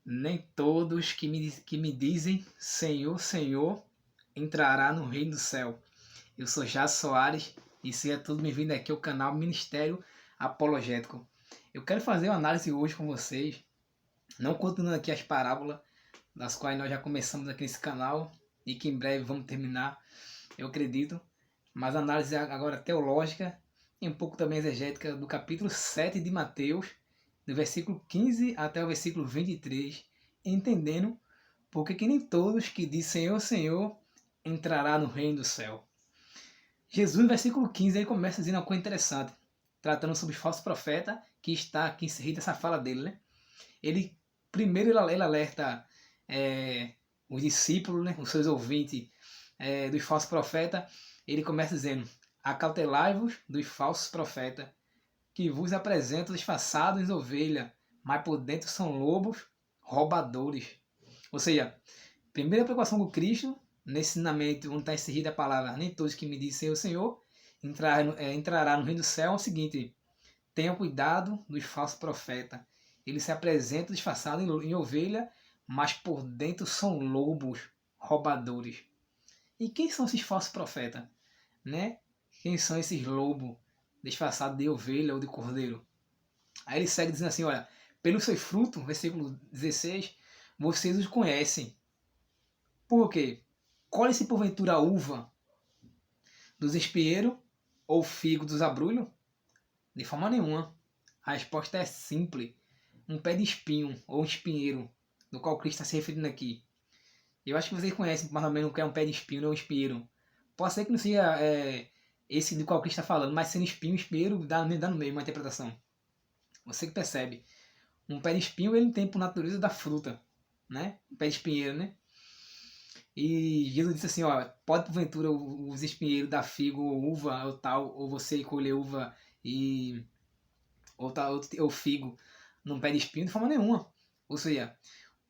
Nem todos que me dizem Senhor, Senhor, entrará no reino do céu. Eu sou Jason Soares e seja tudo bem-vindo aqui ao canal Ministério Apologético. Eu quero fazer uma análise hoje com vocês, não continuando aqui as parábolas, das quais nós já começamos aqui nesse canal e que em breve vamos terminar, eu acredito, mas análise agora teológica e um pouco também exegética do capítulo 7 de Mateus, do versículo 15 até o versículo 23, entendendo porque que nem todos que dizem Senhor, Senhor, entrará no reino do céu. Jesus, no versículo 15, ele começa dizendo uma coisa interessante, tratando sobre o falso profeta, que está aqui inserido essa fala dele, né? Ele, primeiro ele alerta os discípulos, né, os seus ouvintes dos falsos profetas. Ele começa dizendo: acautelai-vos dos falsos profetas, que vos apresentam disfarçados em ovelha, mas por dentro são lobos roubadores. Ou seja, primeira preocupação com Cristo, nesse ensinamento onde está inserida a palavra, nem todos que me dizem Senhor, entrará no reino do céu, é o seguinte: tenham cuidado dos falsos profetas. Eles se apresentam disfarçados em ovelha, mas por dentro são lobos roubadores. E quem são esses falsos profetas? Né? Quem são esses lobos disfarçados de ovelha ou de cordeiro? Aí ele segue dizendo assim, olha, pelo seu fruto, versículo 16, vocês os conhecem. Por quê? Colhe-se porventura a uva dos espinheiros ou figo dos abrolhos? De forma nenhuma. A resposta é simples. Um pé de espinho ou um espinheiro, do qual Cristo está se referindo aqui. Eu acho que vocês conhecem mais ou menos o que é um pé de espinho ou um espinheiro. Pode ser que não seja esse do qual Cristo está falando, mas sendo espinho, espinheiro, dá no meio uma interpretação. Você que percebe. Um pé de espinho, ele tem por natureza da fruta, né? Um pé de espinheiro, né? E Jesus disse assim, ó, pode porventura os espinheiros dar figo ou uva ou tal, ou você colher uva e ou figo num pé de espinho? De forma nenhuma. Ou seja,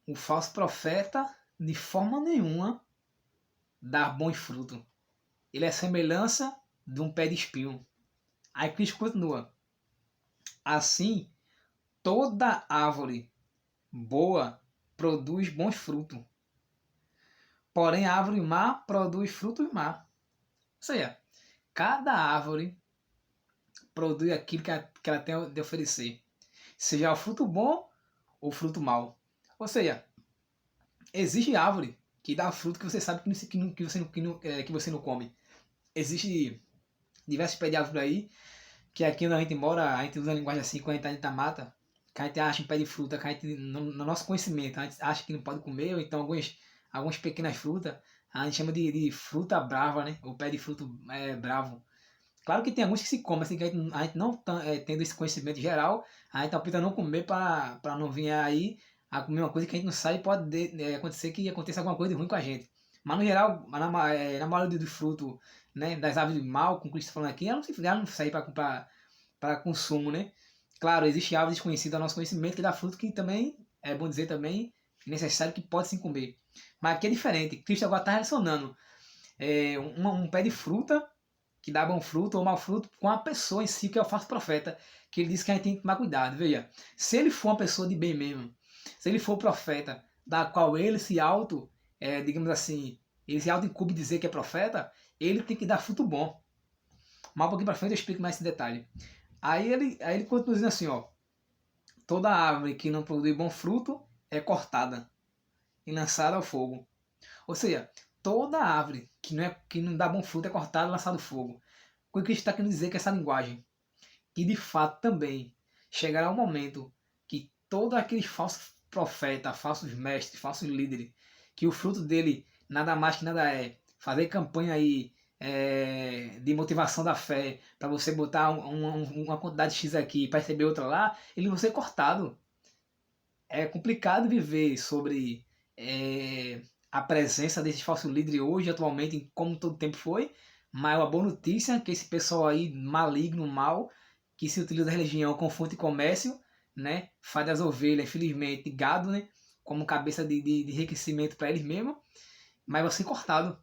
o falso profeta de forma nenhuma dá bons frutos. Ele é semelhança de um pé de espinho. Aí Cristo continua. Assim, toda árvore boa produz bons frutos. Porém, a árvore má produz frutos má. Ou seja, cada árvore produz aquilo que ela tem de oferecer. Seja o fruto bom ou o fruto mau. Ou seja, existe árvore que dá fruto que você sabe que você não come. Existe diversos pés de árvore aí, que aqui onde a gente mora, a gente usa a linguagem assim, quando a gente está dentro da mata, que a gente acha um pé de fruta, que a gente, no nosso conhecimento, a gente acha que não pode comer, ou então algumas pequenas frutas, a gente chama de fruta brava, né? Ou pé de fruto bravo. Claro que tem alguns que se comem, assim, que a gente não tendo esse conhecimento geral, a gente opta não comer para não vir aí a comer uma coisa que a gente não sabe e pode acontecer que aconteça alguma coisa de ruim com a gente. Mas no geral, na maioria do fruto, né, das aves do mal, como o Cristo falando aqui, ela não sai para consumo, né? Claro, existe árvore desconhecida ao nosso conhecimento que dá fruto que também, é bom dizer também, necessário que pode se comer. Mas aqui é diferente. Cristo agora está relacionando um pé de fruta que dá bom fruto ou mau fruto com a pessoa em si, que é o falso profeta, que ele diz que a gente tem que tomar cuidado. Veja, se ele for uma pessoa de bem mesmo, se ele for o profeta da qual ele se digamos assim, ele se auto-incube dizer que é profeta, ele tem que dar fruto bom. Mas um pouquinho para frente eu explico mais esse detalhe. Aí ele continua dizendo assim, ó, toda árvore que não produz bom fruto é cortada e lançada ao fogo. Ou seja, toda árvore que não dá bom fruto é cortada e lançada ao fogo. O que Cristo está querendo dizer que essa linguagem, que de fato também chegará um momento que todos aqueles falsos profetas, falsos mestres, falsos líderes, que o fruto dele nada mais que nada é fazer campanha aí de motivação da fé, para você botar uma quantidade X aqui para receber outra lá, ele vai ser cortado. É complicado viver sobre a presença desses falsos líderes hoje, atualmente, como todo tempo foi, mas é uma boa notícia é que esse pessoal aí maligno, mal, que se utiliza da religião com fonte e comércio, né, faz das ovelhas, infelizmente, gado, né, como cabeça de enriquecimento para eles mesmos, mas vai ser cortado.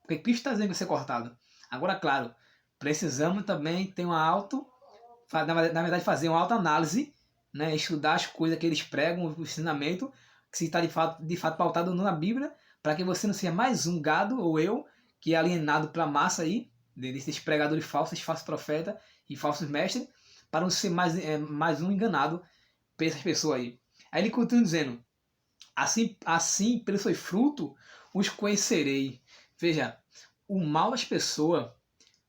Porque Cristo está dizendo que vai ser cortado. Agora, claro, precisamos também ter na verdade, fazer uma autoanálise, né, estudar as coisas que eles pregam, o ensinamento, se está de fato pautado ou não na Bíblia, para que você não seja mais um gado ou eu que é alienado pela massa aí, desses pregadores falsos, falsos profetas e falsos mestres, para não ser mais um enganado por essas pessoas aí. Aí ele continua dizendo, assim pelo seu fruto os conhecerei. Veja, o mal das pessoas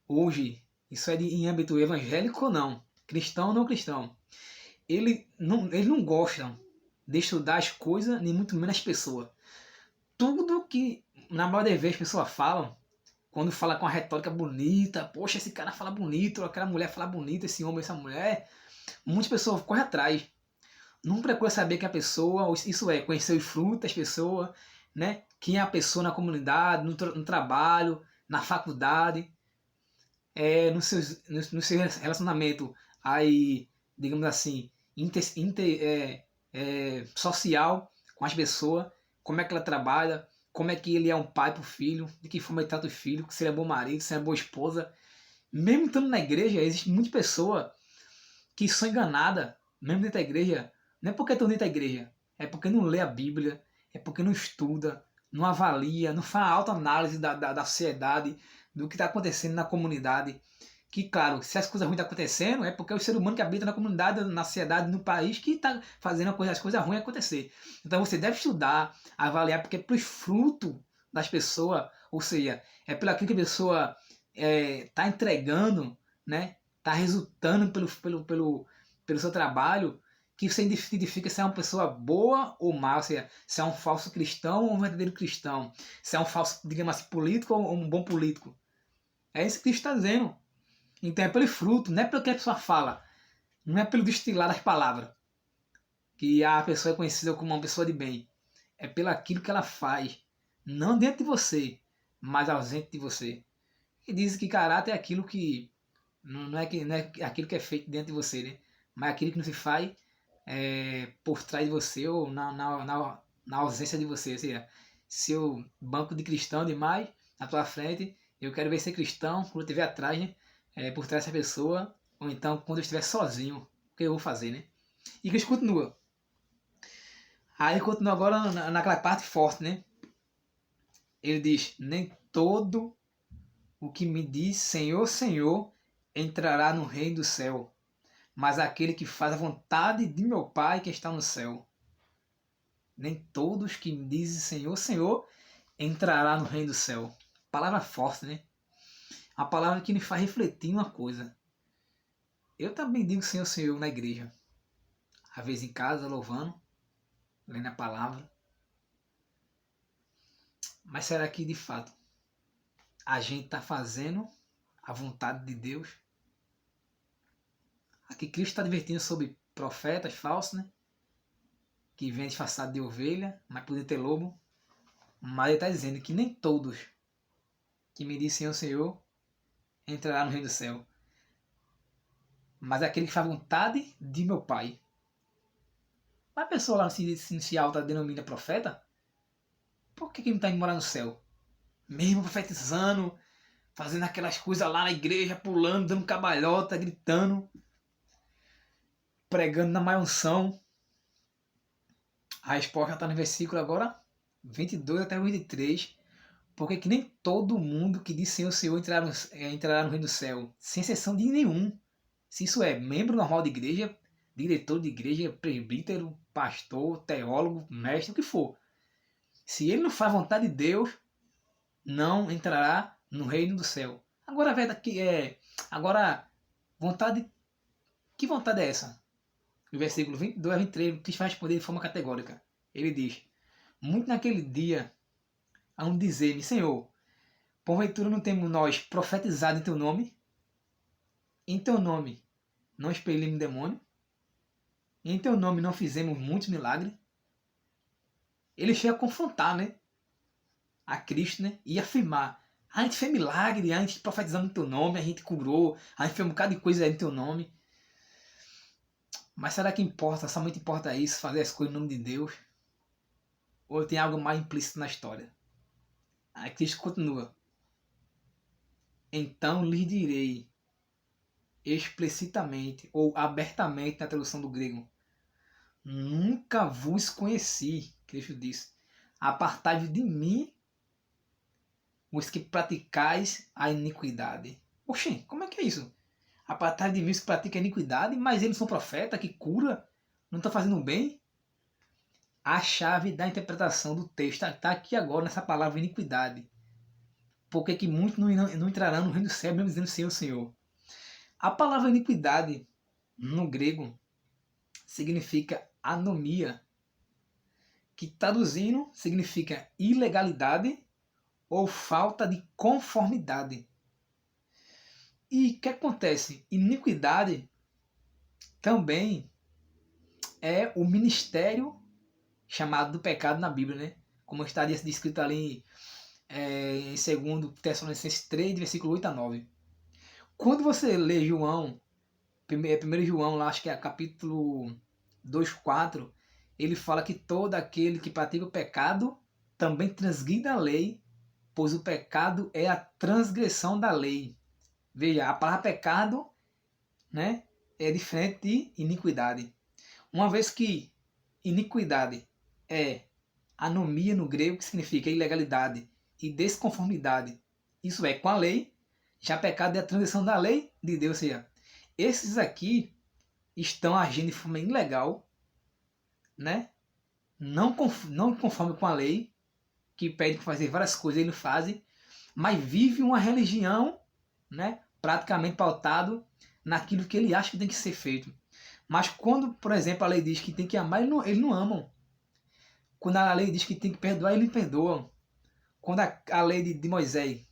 hoje, isso é em âmbito evangélico ou não, cristão ou não cristão, eles não gostam de estudar as coisas, nem muito menos as pessoas. Tudo que, na maioria das vezes, as pessoas falam, quando fala com a retórica bonita, poxa, esse cara fala bonito, aquela mulher fala bonito, esse homem, essa mulher, muitas pessoas correm atrás. Não procura saber quem é a pessoa, isso é, conhecer os frutos das pessoas, né? Quem é a pessoa na comunidade, no trabalho, na faculdade, no seu relacionamento aí, digamos assim, social com as pessoas, como é que ela trabalha, como é que ele é um pai para o filho, de que forma ele trata o filho, se ele é bom marido, se ele é boa esposa. Mesmo estando na igreja, existe muita pessoa que são enganadas, mesmo dentro da igreja, não é porque estão dentro da igreja, é porque não lê a Bíblia, é porque não estuda, não avalia, não faz autoanálise da sociedade, do que está acontecendo na comunidade. Que, claro, se as coisas ruins estão acontecendo, é porque é o ser humano que habita na comunidade, na sociedade, no país, que está fazendo as coisas ruins acontecer. Então você deve estudar, avaliar, porque é pelos frutos das pessoas, ou seja, é pelo aquilo que a pessoa está entregando, né? Está resultando pelo seu trabalho, que você identifica se é uma pessoa boa ou má, ou seja, se é um falso cristão ou um verdadeiro cristão, se é um falso, digamos assim, político ou um bom político. É isso que Cristo está dizendo. Então é pelo fruto, não é pelo que a pessoa fala, não é pelo destilar das palavras, que a pessoa é conhecida como uma pessoa de bem. É pelo aquilo que ela faz, não dentro de você, mas ausente de você. E diz que caráter é aquilo que não é aquilo que é feito dentro de você, né? Mas aquilo que não se faz por trás de você ou na ausência de você. Ou seja, se eu banco de cristão demais na tua frente, eu quero ver ser cristão quando eu estiver atrás, né? Por trás dessa pessoa, ou então quando eu estiver sozinho, o que eu vou fazer, né? E que continua. Aí continua agora naquela parte forte, né? Ele diz: nem todo o que me diz Senhor, Senhor entrará no reino do céu, mas aquele que faz a vontade de meu Pai que está no céu. Nem todos que me dizem Senhor, Senhor entrará no reino do céu. Palavra forte, né? A palavra que me faz refletir uma coisa. Eu também digo Senhor, Senhor na igreja. Às vezes em casa, louvando, lendo a palavra. Mas será que de fato a gente está fazendo a vontade de Deus? Aqui Cristo está advertindo sobre profetas falsos, né? Que vêm disfarçados de ovelha, mas podem ter lobo. Mas ele está dizendo que nem todos que me dizem Senhor, Senhor entrará no reino do céu, mas aquele que faz vontade de meu Pai. Mas a pessoa lá se autodenomina profeta, por que não está indo morar no céu? Mesmo profetizando, fazendo aquelas coisas lá na igreja, pulando, dando cabalhota, gritando, pregando na maior unção. A resposta está no versículo agora 22 até o 23. Porque que nem todo mundo que diz Senhor, Senhor entrará no reino do céu, sem exceção de nenhum. Se isso é membro normal de igreja, diretor de igreja, presbítero, pastor, teólogo, mestre, o que for. Se ele não faz vontade de Deus, não entrará no reino do céu. Agora, a verdade que agora, vontade, que vontade é essa? No versículo 22 a 23, Cristo vai responder de forma categórica. Ele diz: muito naquele dia, há um dizer-me, Senhor, porventura não temos nós profetizado em teu nome? Em teu nome não expelimos demônio? Em teu nome não fizemos muitos milagres? Ele chega a confrontar, né? A Cristo, né? E afirmar: a gente fez milagre, a gente profetizando em teu nome, a gente curou, a gente fez um bocado de coisa em teu nome. Mas será que importa, somente importa isso, fazer as coisas em nome de Deus? Ou tem algo mais implícito na história? Aí Cristo continua: então lhes direi explicitamente ou abertamente na tradução do grego: nunca vos conheci. Cristo disse: apartai-vos de mim, os que praticais a iniquidade. Oxê, como é que é isso? Apartai de mim os que praticam a iniquidade, mas eles são profeta que cura, não está fazendo bem? A chave da interpretação do texto está aqui agora nessa palavra iniquidade. Por que muitos não entrarão no reino do céu mesmo dizendo Senhor, Senhor? A palavra iniquidade, no grego, significa anomia, que traduzindo significa ilegalidade ou falta de conformidade. E o que acontece? Iniquidade também é o ministério chamado do pecado na Bíblia, né? Como está descrito ali em 2 Tessalonicenses 3, versículo 8 a 9. Quando você lê João, 1 João, lá acho que é capítulo 2:4, ele fala que todo aquele que pratica o pecado também transgride a lei, pois o pecado é a transgressão da lei. Veja, a palavra pecado, né, é diferente de iniquidade. Uma vez que iniquidade é anomia no grego, que significa ilegalidade e desconformidade, isso é, com a lei, já pecado é a transgressão da lei de Deus, ou seja, esses aqui estão agindo de forma ilegal, né? Não conforme com a lei, que pede para fazer várias coisas, eles fazem, mas vive uma religião, né? Praticamente pautado naquilo que ele acha que tem que ser feito. Mas quando, por exemplo, a lei diz que tem que amar, eles não amam. Quando a lei diz que tem que perdoar, eles perdoam. Quando a lei de Moisés,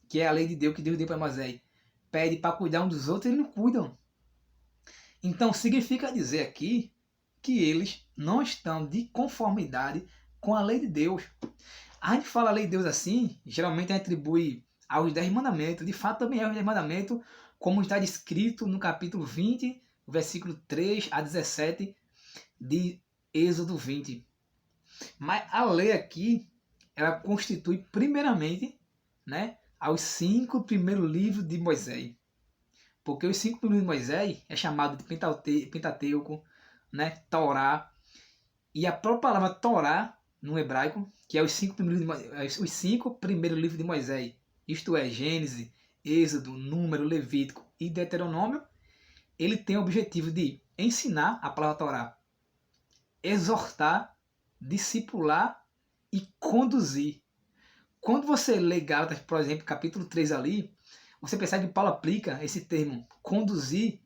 que é a lei de Deus que Deus deu para Moisés, pede para cuidar um dos outros, eles não cuidam. Então significa dizer aqui que eles não estão de conformidade com a lei de Deus. A gente fala a lei de Deus assim, geralmente a gente atribui aos 10 mandamentos. De fato também é aos 10 mandamentos, como está descrito no capítulo 20, versículo 3 a 17 de Êxodo 20. Mas a lei aqui, ela constitui primeiramente, né, aos 5 primeiros livros de Moisés. Porque os 5 primeiros livros de Moisés é chamado de Pentateuco, né, Torá. E a própria palavra Torá, no hebraico, que é os 5 primeiros livros de Moisés, isto é, Gênesis, Êxodo, Número, Levítico e Deuteronômio, ele tem o objetivo de ensinar a palavra Torá, exortar, discipular e conduzir. Quando você lê Gálatas, por exemplo, capítulo 3 ali, você percebe que Paulo aplica esse termo conduzir,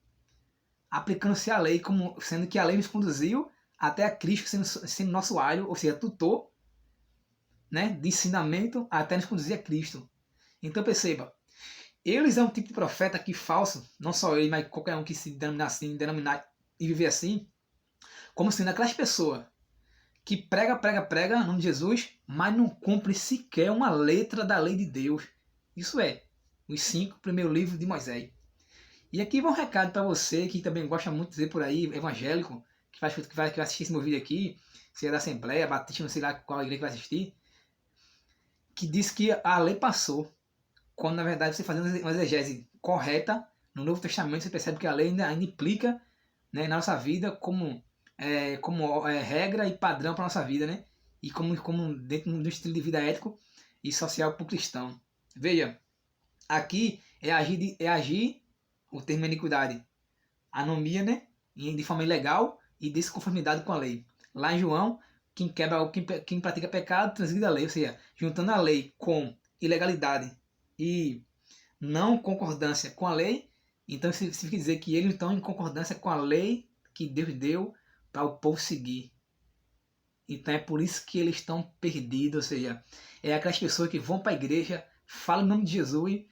aplicando-se à lei, como sendo que a lei nos conduziu até a Cristo sendo nosso alho, ou seja, tutor, né, de ensinamento até nos conduzir a Cristo. Então perceba, eles é um tipo de profeta que falso, não só ele, mas qualquer um que se denominar e viver assim, como sendo aquelas pessoas que prega no nome de Jesus, mas não cumpre sequer uma letra da lei de Deus. Isso é, os 5 primeiros livros de Moisés. E aqui vai um recado para você que também gosta muito de dizer por aí, evangélico, que vai assistir esse meu vídeo aqui, se é da Assembleia, Batista, não sei lá qual igreja que vai assistir, que diz que a lei passou, quando na verdade você fazendo uma exegese correta no Novo Testamento, você percebe que a lei ainda implica, né, na nossa vida como regra e padrão para nossa vida, né? E como dentro do estilo de vida ético e social para o cristão. Veja, aqui é agir o termo iniquidade, anomia, né? De forma ilegal e desconformidade com a lei. Lá em João, quem pratica pecado transgride a lei, ou seja, juntando a lei com ilegalidade e não concordância com a lei, então significa dizer que eles estão em concordância com a lei que Deus deu para o povo seguir. Então é por isso que eles estão perdidos, ou seja, é aquelas pessoas que vão para a igreja, falam em nome de Jesus,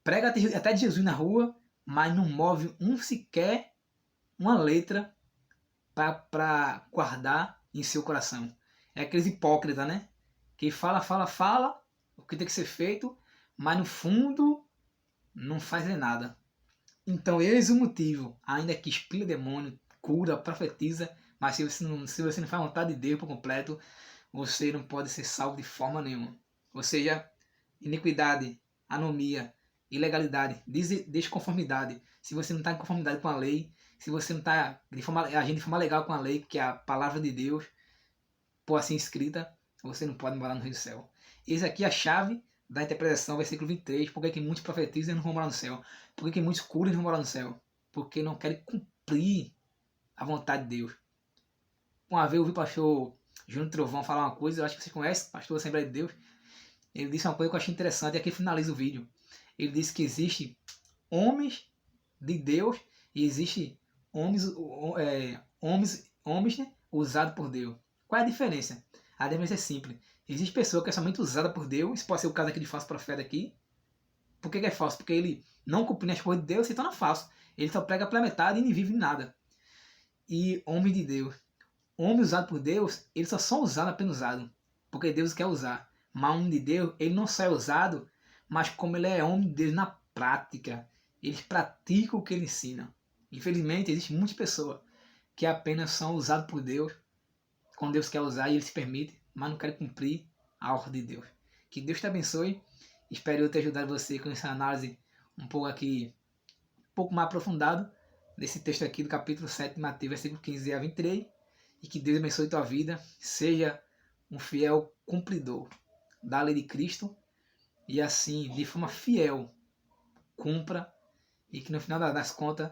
prega até de Jesus na rua, mas não move sequer uma letra para guardar em seu coração. É aqueles hipócritas, né? Que fala o que tem que ser feito, mas no fundo não faz nada. Então eis o motivo, ainda que expila demônio, cura, profetiza, mas se você não faz vontade de Deus por completo, você não pode ser salvo de forma nenhuma. Ou seja, iniquidade, anomia, ilegalidade, desconformidade. Se você não está em conformidade com a lei, se você não está agindo de forma legal com a lei, que é a palavra de Deus, por assim escrita, você não pode morar no reino do céu. Essa aqui é a chave da interpretação, versículo 23. Por que muitos profetizam e não vão morar no céu? Por que muitos curam e não vão morar no céu? Porque não querem cumprir a vontade de Deus. Uma vez eu ouvi o pastor Júnior Trovão falar uma coisa, eu acho que vocês conhecem, pastor da Assembleia de Deus. Ele disse uma coisa que eu achei interessante, e aqui finaliza o vídeo. Ele disse que existe homens de Deus e existe homens né, usados por Deus. Qual é a diferença? A diferença é simples. Existe pessoa que é somente usada por Deus, isso pode ser o caso aqui de falso profeta aqui. Por que é falso? Porque ele não cumprindo as coisas de Deus, se torna falso. Ele só prega pela metade e não vive em nada. E homem de Deus. Homem usado por Deus, eles só são usados apenas usados. Porque Deus quer usar. Mas homem de Deus, ele não só é usado, mas como ele é homem de Deus na prática. Eles praticam o que ele ensina. Infelizmente, existe muitas pessoas que apenas são usadas por Deus, quando Deus quer usar e ele se permite, mas não querem cumprir a ordem de Deus. Que Deus te abençoe. Espero eu ter ajudado você com essa análise um pouco mais aprofundado desse texto aqui do capítulo 7 de Mateus, versículo 15 a 23. E que Deus abençoe tua vida. Seja um fiel cumpridor da lei de Cristo e assim, de forma fiel, cumpra e que no final das contas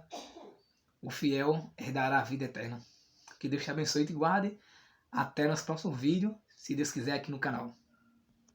o fiel herdará a vida eterna. Que Deus te abençoe e te guarde. Até nosso próximo vídeo, se Deus quiser, aqui no canal.